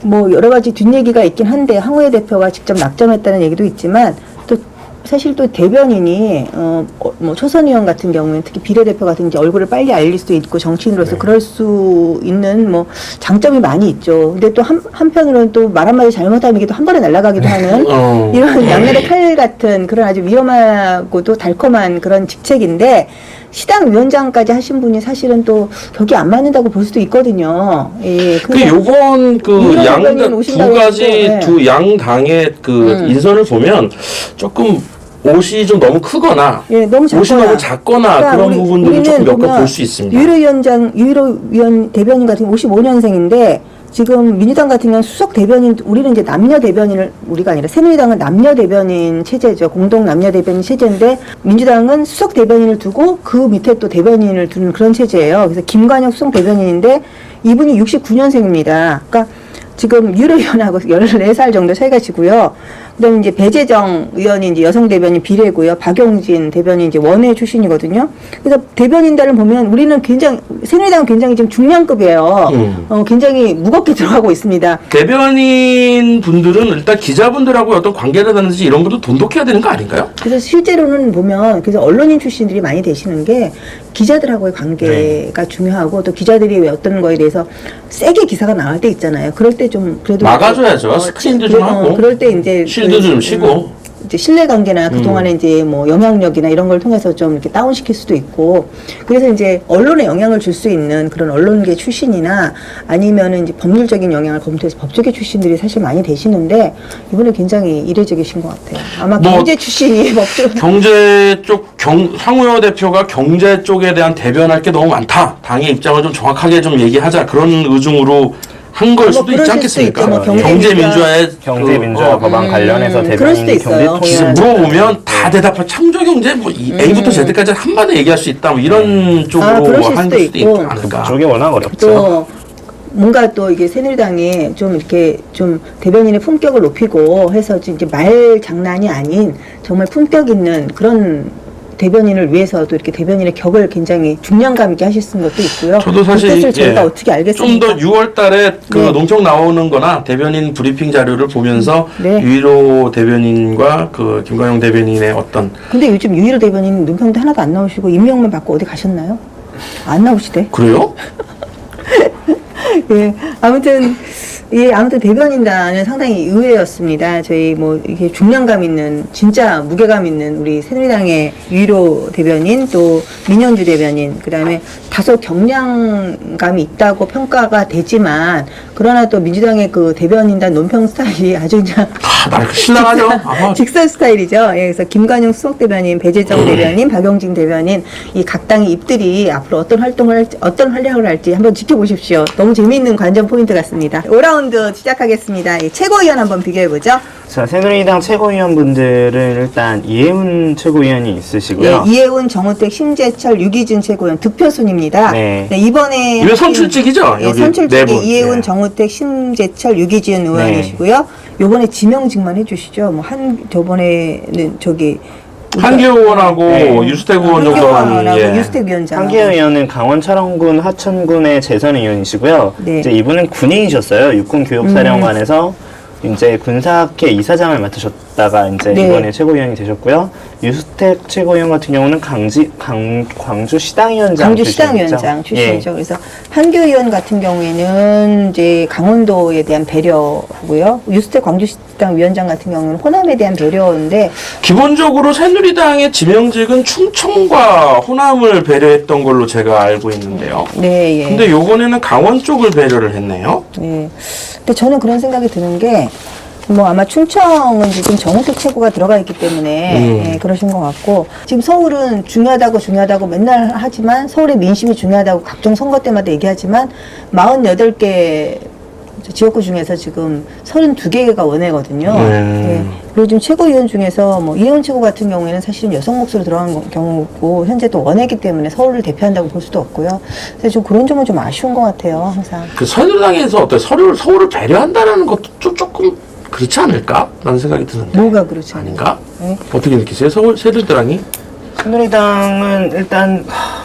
뭐 여러 가지 뒷얘기가 있긴 한데 황우여 대표가 직접 낙점했다는 얘기도 있지만 또 사실 또 대변인이 뭐 초선 의원 같은 경우는 특히 비례대표 같은 이제 얼굴을 빨리 알릴 수도 있고 정치인으로서 그럴 수 있는 뭐 장점이 많이 있죠. 근데 또 한편으로는 또 말 한마디 잘못하면 이게 또 한 번에 날아가기도 하는 이런 양날의 칼 같은 그런 아주 위험하고도 달콤한 그런 직책인데, 시당 위원장까지 하신 분이 사실은 또 격이 안 맞는다고 볼 수도 있거든요. 예. 그 요번 그 유일호 대변인 양당 두 오신다고 가지 했고, 네. 두 양당의 그 인선을 보면 조금 옷이 좀 너무 크거나 예, 너무 작거나. 옷이 너무 작거나 그러니까 그런 부분들을 조금 우리는 보면 엮어볼 수 있습니다. 유일호 위원 대변인 같은 55년생인데 지금 민주당 같은 경우는 수석 대변인, 우리는 이제 남녀 대변인을, 우리가 아니라 새누리당은 남녀 대변인 체제죠. 공동 남녀 대변인 체제인데 민주당은 수석 대변인을 두고 그 밑에 또 대변인을 두는 그런 체제예요. 그래서 김관영 수석 대변인인데 이분이 69년생입니다. 그러니까 지금 유일호 의원하고 14살 정도 차이가 지고요. 그다음에 이제 배재정 의원이 이제 여성 대변인 비례고요. 박용진 대변인 이제 원외 출신이거든요. 그래서 대변인단을 보면 우리는 굉장히, 새누리당은 굉장히 지금 중량급이에요. 굉장히 무겁게 들어가고 있습니다. 대변인 분들은 일단 기자분들하고 어떤 관계라든지 이런 것도 돈독해야 되는 거 아닌가요? 그래서 실제로는 보면 그래서 언론인 출신들이 많이 되시는 게 기자들하고의 관계가 중요하고 또 기자들이 왜 어떤 거에 대해서 세게 기사가 나올 때 있잖아요. 그럴 때 좀 그래도 막아줘야죠. 스크린도 좀 하고. 그럴 때 이제 쉴드 좀 쉬고. 이제 신뢰관계나 그동안에 이제 뭐 영향력이나 이런 걸 통해서 좀 이렇게 다운시킬 수도 있고, 그래서 이제 언론에 영향을 줄 수 있는 그런 언론계 출신이나 아니면은 이제 법률적인 영향을 검토해서 법조계 출신들이 사실 많이 되시는데, 이번에 굉장히 이례적이신 것 같아요. 아마 뭐 경제 출신이 법조 경제 쪽 황우여 대표가 경제 쪽에 대한 대변할 게 너무 많다. 당의 입장을 좀 정확하게 좀 얘기하자. 그런 의중으로 한 걸 수도 있지 않겠습니까? 뭐 경제 민주화에 경제 민주화 법안 관련해서 그럴 수도 대변인이 있어요. 경제 통일 물어보면 다 대답할 창조 경제 뭐 A부터 Z까지 한마디 얘기할 수 있다. 뭐 이런 쪽으로 그러실 한 수도 수도 있고. 있지 않을까. 그쪽이 워낙 어렵죠. 또 뭔가 또 이게 새누리당이 좀 이렇게 좀 대변인의 품격을 높이고 해서 이제 말 장난이 아닌 정말 품격 있는 그런 대변인을 위해서도 이렇게 대변인의 격을 굉장히 중량감 있게 하셨던 것도 있고요. 저도 사실 그 뜻을 저희가 어떻게 알겠습니까? 좀 더 6월 달에 그 네. 농평 나오는 거나 대변인 브리핑 자료를 보면서 네. 유일호 대변인과 그 김관영 대변인의 어떤 근데 요즘 유일호 대변인 논평도 하나도 안 나오시고 임명만 받고 어디 가셨나요? 안 나오시대. 그래요? 예, 아무튼 대변인단은 상당히 의외였습니다. 저희 뭐 이게 중량감 있는 진짜 무게감 있는 우리 새누리당의 유일호 대변인, 또 민현주 대변인, 그다음에 다소 경량감이 있다고 평가가 되지만, 그러나 또 민주당의 그 대변인단 논평 스타일이 아주 그냥 나 신랑하죠. 아마 직선 스타일이죠. 예, 그래서 김관영 수석 대변인, 배재정 대변인, 박용진 대변인, 이 각 당의 입들이 앞으로 어떤 활약을 할지 한번 지켜보십시오. 너무 재미있는 관전 포인트 같습니다. 5라운드 시작하겠습니다. 예, 최고위원 한번 비교해보죠. 자, 새누리당 최고위원분들은 일단 이해훈 최고위원이 있으시고요. 예, 이해훈, 정우택, 심재철, 유기준 최고위원 득표순입니다. 네. 이번에 이거 선출직이죠? 예, 여기 선출직이 네 분. 이해훈, 네. 정우택, 심재철, 유기준 의원이시고요. 요번에 지명직만 해주시죠. 뭐 저번에는 저기 한기호 의원하고 네. 유스택 의원 한기호 정도만 의원하고 예. 유스택 위원장. 한기호 의원은 강원 철원군 하천군의 재선 의원이시고요. 네. 이제 이분은 군인이셨어요. 육군교육사령관에서 이제 군사학회 이사장을 맡으셨다가 이제 네. 이번에 최고위원이 되셨고요. 유스택 최고위원 같은 경우는 광주 시당위원장 강주 출신이죠. 시당위원장 출신이죠. 예. 그래서 한교 의원 같은 경우에는 이제 강원도에 대한 배려고요. 유스택 광주시당 위원장 같은 경우는 호남에 대한 배려인데, 기본적으로 새누리당의 지명직은 충청과 호남을 배려했던 걸로 제가 알고 있는데요. 네, 예. 근데 요번에는 강원 쪽을 배려를 했네요. 네. 근데 저는 그런 생각이 드는 게, 뭐 아마 충청은 지금 정우택 최고가 들어가 있기 때문에 예, 그러신 것 같고, 지금 서울은 중요하다고 맨날 하지만, 서울의 민심이 중요하다고 각종 선거 때마다 얘기하지만 48개 지역구 중에서 지금 32개가 원외거든요. 예. 그리고 지금 최고위원 중에서 뭐 이혜원 최고 같은 경우에는 사실은 여성 몫으로 들어간 경우고, 현재 또 원외이기 때문에 서울을 대표한다고 볼 수도 없고요. 그래서 좀 그런 점은 좀 아쉬운 것 같아요, 항상. 그 새누리당에서 어떤 서울을 배려한다라는 것도 좀 조금 그렇지 않을까? 라는 생각이 드는데. 뭐가 그렇지 않아요? 아닌가? 네. 어떻게 느끼세요? 새누리당이? 새누리당은 일단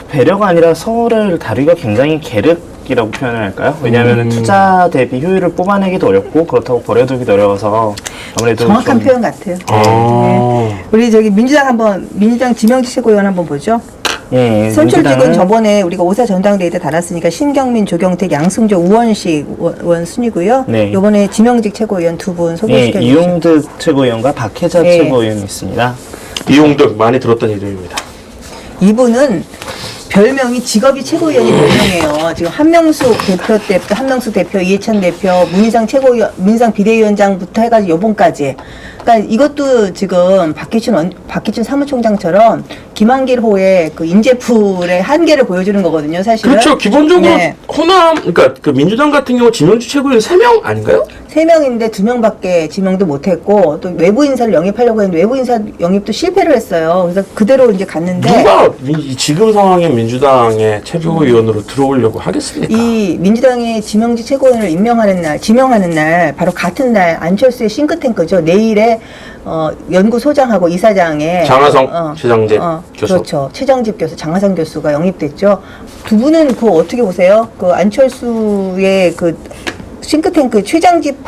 배려가 아니라 서울을 다루기가 굉장히 계륵이라고 표현을 할까요? 왜냐하면 투자 대비 효율을 뽑아내기도 어렵고, 그렇다고 버려두기도 어려워서 아무래도 정확한 좀 표현 같아요. 아. 우리 저기 민주당 지명직 최고위원 한번 보죠. 예, 선출직은 민주당은 저번에 우리가 5사 전당대회 때 달았으니까 신경민, 조경택, 양승조, 우원식 의원 순이고요. 네. 이번에 지명직 최고위원 두 분 예, 소개시켜 주시죠. 이용득 최고위원과 박혜자 네. 최고위원이 있습니다. 이용득 많이 들었던 이름입니다. 이분은 별명이 직업이 최고위원이 별명이에요. 지금 한명숙 대표, 이해찬 대표, 문희상 비대위원장부터 해가지고 요번까지. 그러니까 이것도 지금 박기춘 사무총장처럼 김한길호의 그 인재풀의 한계를 보여주는 거거든요, 사실은. 그렇죠. 기본적으로 네. 호남, 그러니까 그 민주당 같은 경우 지명직 최고위원 3명 아닌가요? 3명인데 2명밖에 지명도 못했고, 또 외부 인사를 영입하려고 했는데 외부 인사 영입도 실패를 했어요. 그래서 그대로 이제 갔는데, 누가 지금 상황에 민주당의 최고위원으로 들어오려고 하겠습니까? 이 민주당의 지명직 최고위원을 지명하는 날, 바로 같은 날 안철수의 싱크탱크죠. 내일에 연구소장하고 이사장에 장하성 최정집 교수. 그렇죠. 최정집 교수, 장하성 교수가 영입됐죠. 두 분은 그거 어떻게 보세요? 그 안철수의 그 싱크탱크 최장집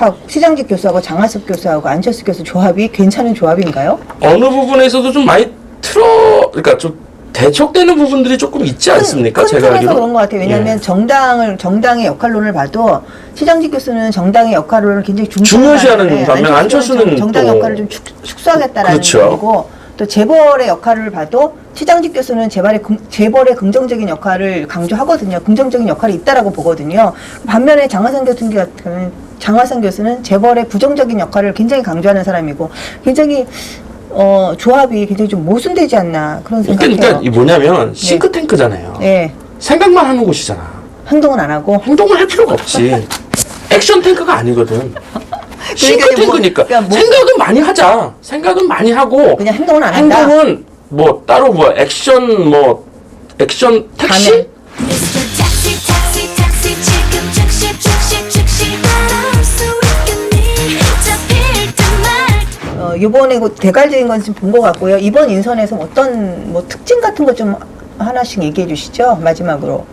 교수하고 장하석 교수하고 안철수 교수 조합이 괜찮은 조합인가요? 어느 부분에서도 좀 많이 그러니까 좀 대척되는 부분들이 조금 있지 않습니까? 큰 제가 틀에서 알기로. 그런 것 같아요. 왜냐하면 정당의 역할론을 봐도 최장직 교수는 정당의 역할론을 굉장히 중요시하는 반면 안철수는 정당 또 역할을 좀 축소하겠다라는 그렇죠. 거고, 또 재벌의 역할을 봐도 최장직 교수는 재벌의 긍정적인 역할을 강조하거든요. 긍정적인 역할이 있다라고 보거든요. 반면에 장하성 교수는 재벌의 부정적인 역할을 굉장히 강조하는 사람이고, 굉장히 조합이 굉장히 좀 모순되지 않나 그런 생각해요. 그러니까 이 뭐냐면 싱크탱크잖아요. 네. 생각만 하는 곳이잖아. 행동은 안 하고. 행동을 할 필요가 없지. 액션 탱크가 아니거든. 싱크탱크니까 그러니까 뭐- 생각은 많이 하자. 생각은 많이 하고 그냥 행동은 안 한다. 행동은 뭐 따로 뭐 액션 택시? 가면. Mr. Taxi Taxi Taxi 지금 즉시 따라올 수 있겠니 잡힐 듯 말 이번에 그 대갈적인 건 좀 본 것 같고요. 이번 인선에서 어떤 뭐 특징 같은 거 좀 하나씩 얘기해 주시죠. 마지막으로.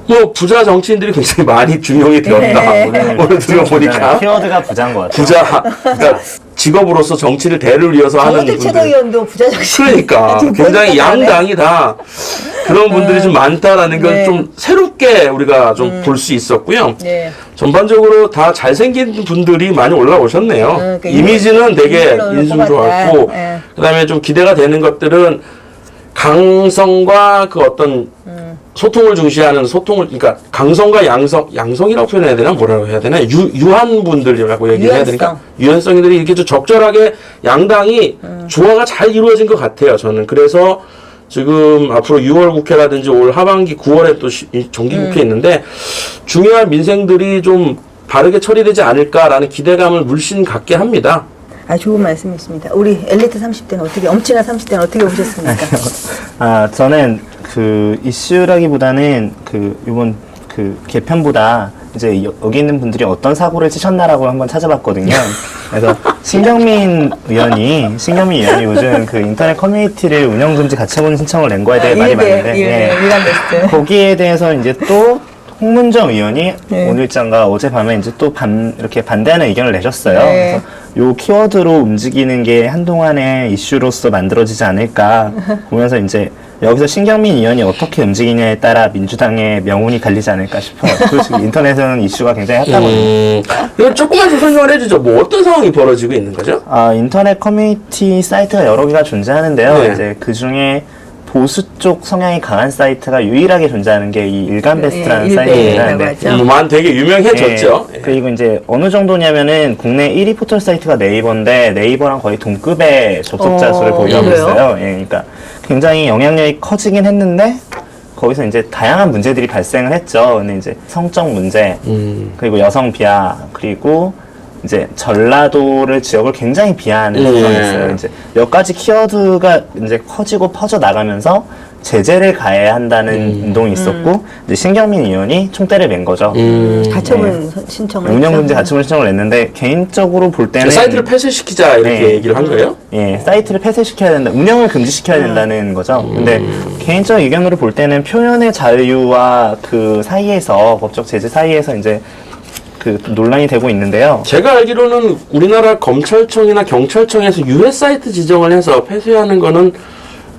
뭐 부자 정치인들이 굉장히 많이 중용이 되었다. 네. 오늘 들어보니까 키워드가 부자인 것 같아요. 부자, 그러니까 직업으로서 정치를 대를 이어서 하는 정호택 분들. 최고위원도 부자정신. 그러니까 굉장히 양당이 다 그런 분들이 좀 많다라는 걸 네. 좀 새롭게 우리가 좀 볼 수 있었고요. 네. 전반적으로 다 잘생긴 분들이 많이 올라오셨네요. 그러니까 이미지는 되게 인물로 인심 뽑았다. 좋았고, 네. 그다음에 좀 기대가 되는 것들은 강성과 그 어떤 소통을 중시하는 그러니까 강성과 양성이라고 표현해야 되나 뭐라고 해야 되나 유한 분들이라고 얘기를 해야 되니까 유연성이들이 이렇게 좀 적절하게 양당이 조화가 잘 이루어진 것 같아요. 저는 그래서 지금 앞으로 6월 국회라든지 올 하반기 9월에 또 정기국회 있는데 중요한 민생들이 좀 바르게 처리되지 않을까라는 기대감을 물씬 갖게 합니다. 아, 좋은 말씀이십니다. 우리 엘리트 30대는 엄친아 30대는 어떻게 보셨습니까? 저는 그 이슈라기보다는 이번 개편보다 이제 여기 있는 분들이 어떤 사고를 치셨나라고 한번 찾아봤거든요. 그래서 신경민 의원이 요즘 그 인터넷 커뮤니티를 운영금지 가처분 신청을 낸 거에 대해 말이 많은데, 일간 베스트. 거기에 대해서 이제 또 홍문정 의원이 네. 오늘장과 어젯밤에 이제 또 이렇게 반대하는 의견을 내셨어요. 네. 그래서 요 키워드로 움직이는 게 한동안의 이슈로서 만들어지지 않을까 보면서 이제 여기서 신경민 의원이 어떻게 움직이냐에 따라 민주당의 명운이 갈리지 않을까 싶어요. 솔직히 인터넷은 이슈가 굉장히 핫하거든요. 이거 조금만 더 설명을 해주죠. 뭐 어떤 상황이 벌어지고 있는 거죠? 인터넷 커뮤니티 사이트가 여러 개가 존재하는데요. 네. 이제 그 중에 보수 쪽 성향이 강한 사이트가 유일하게 존재하는 게 이 일간베스트라는 네, 사이트입니다. 일베라고 네. 하죠. 만 되게 유명해졌죠. 예. 그리고 이제 어느 정도냐면은 국내 1위 포털 사이트가 네이버인데 네이버랑 거의 동급의 접속자 수를 보유하고 그래요? 있어요. 예, 그러니까 굉장히 영향력이 커지긴 했는데 거기서 이제 다양한 문제들이 발생을 했죠. 근데 이제 성적 문제, 그리고 여성 비하, 그리고 이제 전라도를 지역을 굉장히 비하하는 상황이었어요. 이제 몇 가지 키워드가 이제 커지고 퍼져 나가면서 제재를 가해야 한다는 운동이 있었고 이제 신경민 의원이 총대를 맨 거죠. 가처분 신청을 운영금지 했죠. 가처분 신청을 냈는데 개인적으로 볼 때는 사이트를 폐쇄시키자 이렇게 네. 얘기를 한 거예요? 예, 사이트를 폐쇄시켜야 된다. 운영을 금지시켜야 된다는 거죠. 근데 개인적 의견으로 볼 때는 표현의 자유와 그 사이에서 법적 제재 사이에서 이제 그 논란이 되고 있는데요. 제가 알기로는 우리나라 검찰청이나 경찰청에서 유해 사이트 지정을 해서 폐쇄하는 거는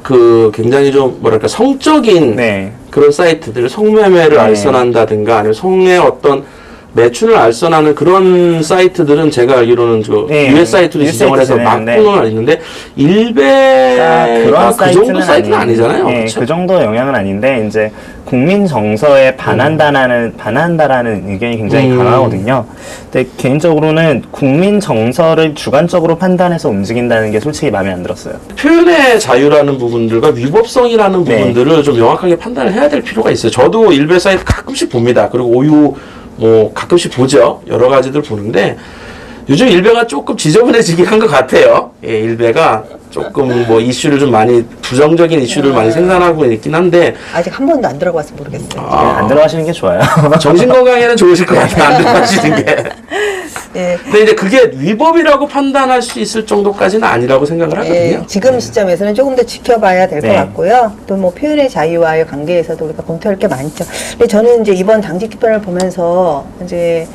그 굉장히 좀 뭐랄까 성적인 네. 그런 사이트들 성매매를 알선한다든가 아니면 성의 어떤 매춘을 알선하는 그런 사이트들은 제가 알기로는 네, 유해 사이트로 유해 지정을 해서 사이트 막고는 있는데 일베가 그런 그 정도 사이트는 아니잖아요. 예, 그렇죠? 그 정도 영향은 아닌데 이제 국민 정서에 반한다라는 의견이 굉장히 강하거든요. 근데 개인적으로는 국민 정서를 주관적으로 판단해서 움직인다는 게 솔직히 마음에 안 들었어요. 표현의 자유라는 부분들과 위법성이라는 네. 부분들을 좀 명확하게 판단을 해야 될 필요가 있어요. 저도 일베 사이트 가끔씩 봅니다. 그리고 오유 뭐 가끔씩 보죠. 여러 가지들 보는데 요즘 일베가 조금 지저분해지긴 한 것 같아요. 예, 일베가 조금 뭐 이슈를 좀 많이 부정적인 이슈를 많이 생산하고 있긴 한데 아직 한 번도 안 들어가서 모르겠어요. 안 들어가시는 게 좋아요. 정신 건강에는 좋으실 것 같아요. 안 들어가시는 게. 예. 근데 이제 그게 위법이라고 판단할 수 있을 정도까지는 아니라고 생각을 하거든요. 예, 지금 시점에서는 조금 더 지켜봐야 될 것 네. 같고요. 또 뭐 표현의 자유와의 관계에서도 우리가 검토할 게 많죠. 근데 저는 이제 이번 당직 개편을 보면서 이제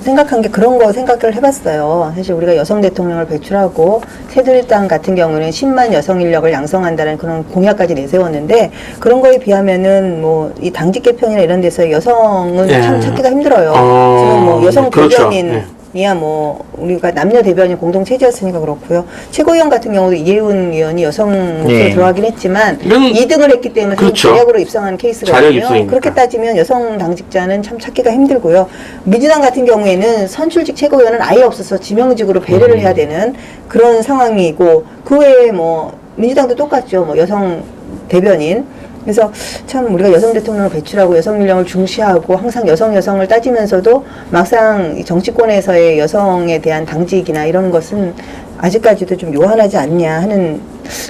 생각한 게 그런 거 생각을 해봤어요. 사실 우리가 여성 대통령을 배출하고 새누리당 같은 경우는 10만 여성 인력을 양성한다는 그런 공약까지 내세웠는데 그런 거에 비하면은 뭐 이 당직 개편이나 이런 데서 여성은 예. 참 찾기가 힘들어요. 지금 뭐 여성 그렇죠. 대변인 이야 뭐 우리가 남녀 대변인 공동 체제였으니까 그렇고요. 최고위원 같은 경우도 이혜훈 의원이 여성 목소리 예. 들어가긴 했지만 이건 2등을 했기 때문에 그렇죠. 자력으로 입성하는 케이스가 자력 있거든요. 입성이니까. 그렇게 따지면 여성 당직자는 참 찾기가 힘들고요. 민주당 같은 경우에는 선출직 최고위원은 아예 없어서 지명직으로 배려를 해야 되는 그런 상황이고 그 외에 뭐 민주당도 똑같죠. 뭐 여성 대변인. 그래서 참 우리가 여성 대통령을 배출하고 여성 인력을 중시하고 항상 여성을 따지면서도 막상 이 정치권에서의 여성에 대한 당직이나 이런 것은 아직까지도 좀 요한하지 않냐 하는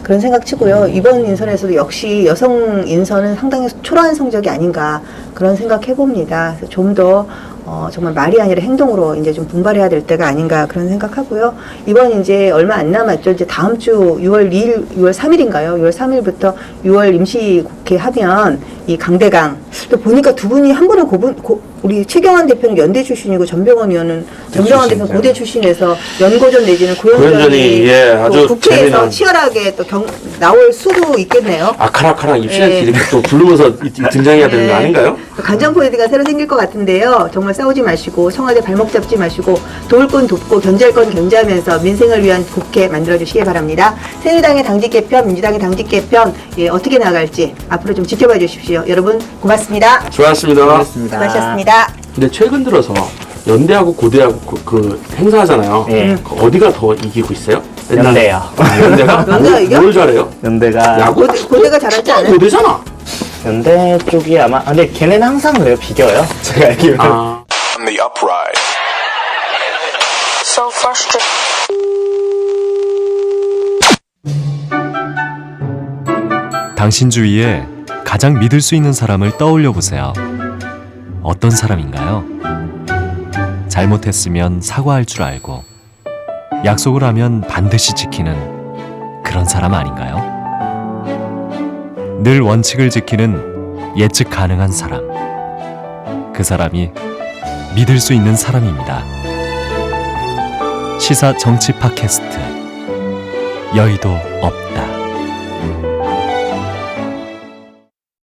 그런 생각 치고요. 이번 인선에서도 역시 여성 인선은 상당히 초라한 성적이 아닌가 그런 생각 해봅니다. 그래서 좀 더 정말 말이 아니라 행동으로 이제 좀 분발해야 될 때가 아닌가 그런 생각하고요. 이번 이제 얼마 안 남았죠. 이제 다음 주 6월 3일인가요? 6월 3일부터 6월 임시국회 하면 이 강대강 또 보니까 두 분이 한 분은 우리 최경환 대표는 연대 출신이고 전병헌 의원은 전병헌 대표는 고대 출신에서 연고전 내지는 고연전이 고연전이, 예, 아주 국회에서 재미난. 치열하게 또 나올 수도 있겠네요. 아카라카랑 입시할 예. 이렇게 또 부르면서 등장해야 되는 거 아닌가요? 간장 포인트가 새로 생길 것 같은데요. 정말 싸우지 마시고 청와대 발목 잡지 마시고 도울 건 돕고 견제할 건 견제하면서 민생을 위한 국회 만들어주시기 바랍니다. 새누리당의 당직 개편, 민주당의 당직 개편 어떻게 나갈지 앞으로 좀 지켜봐 주십시오. 여러분 고맙습니다. 좋았습니다. 고맙습니다. 수고하셨습니다. 근데 최근 들어서 연대하고 고대하고 그 행사하잖아요. 예. 그 어디가 더 이기고 있어요? 연대요. 연대가? 연대가 이겨? 뭘 잘해요? 연대가 야구? 고대가 잘하지 않아요? 고대잖아. 연대 쪽이 아마 근데 걔네는 항상 그래요. 비겨요. 제가 알기로는. 아. on the upright. So frustrated. 당신 주위에 가장 믿을 수 있는 사람을 떠올려 보세요. 어떤 사람인가요? 잘못했으면 사과할 줄 알고 약속을 하면 반드시 지키는 그런 사람 아닌가요? 늘 원칙을 지키는 예측 가능한 사람. 그 사람이 믿을 수 있는 사람입니다. 시사 정치 팟캐스트 여의도 없다.